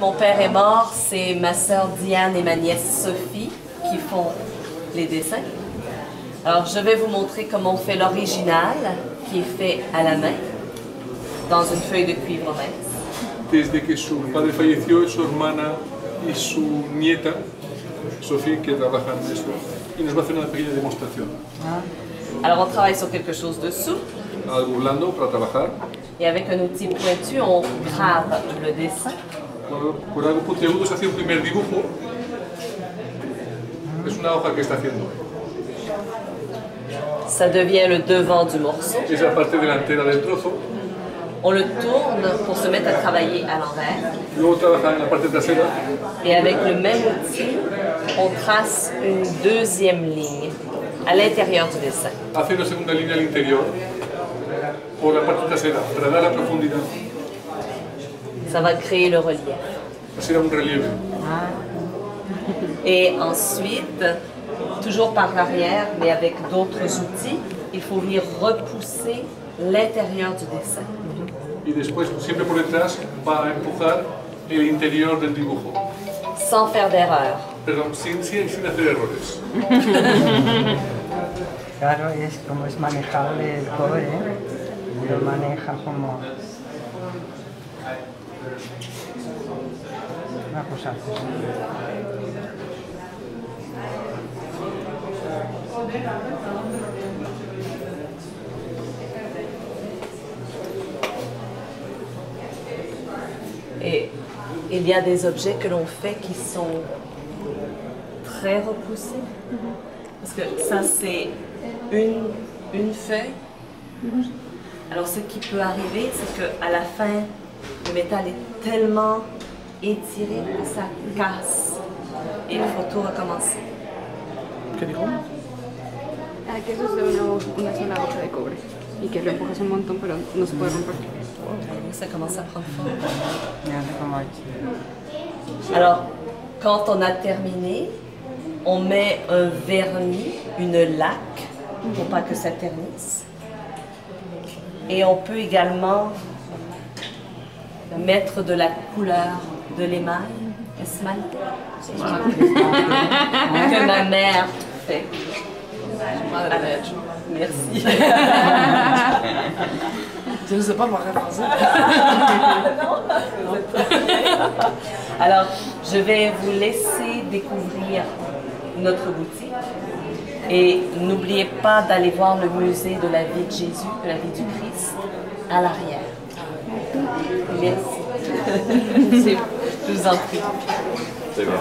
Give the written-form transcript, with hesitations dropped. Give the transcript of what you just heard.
Mon père est mort, c'est ma sœur Diane et ma nièce Sophie qui font les dessins. Alors je vais vous montrer comment on fait l'original, qui est fait à la main, dans une feuille de cuivre mince. Desde que su padre falleció, su hermana y su nieta, Sophie, que trabajan en esto, y nos va a hacer una pequeña demostración. Alors on travaille sur quelque chose de souple. Algo blando para trabajar. Et avec un outil pointu, on grave le dessin. Con algo puntiagudo se hace un primer dibujo. Es una hoja que está haciendo. Ça devient le devant du morceau. Es la parte delantera del trozo. On le tourne pour se mettre à travailler à l'envers. Luego trabaja en la parte trasera. Et avec le même outil, on trace une deuxième ligne à l'intérieur du dessin. Hace una segunda línea al interior por la parte trasera para dar la profundidad. Ça va créer le relief. Así da un relieve. Et ensuite, toujours par l'arrière, mais avec d'autres outils, il faut venir repousser l'intérieur du dessin. Y después, siempre por detrás, va a empujar el interior del dibujo. Sans faire d'erreur. Perdón, sin hacer errores. Claro, es como es manejable el cobre, lo maneja como una cosa así. Et il y a des objets que l'on fait qui sont très repoussés. Parce que ça, c'est une feuille. Alors, ce qui peut arriver, c'est qu'à la fin, le métal est tellement étiré que ça casse. Et il faut tout recommencer. ¿Qué dijo? Que eso es de una sola hoja de cobre y que lo empujas un montón pero no se puede romper. Ça commence à prendre forme. Mira cómo ha hecho. Alors, quand on a terminé, on met un vernis, une laque, pour pas que ça ternisse. Et on peut également mettre de la couleur de l'émail, esmalte, que ma mère fait. Merci. Je ne sais pas parler français. Alors, je vais vous laisser découvrir notre boutique. Et n'oubliez pas d'aller voir le musée de la vie de Jésus, de la vie du Christ, à l'arrière. Merci. Je vous en prie. C'est bien.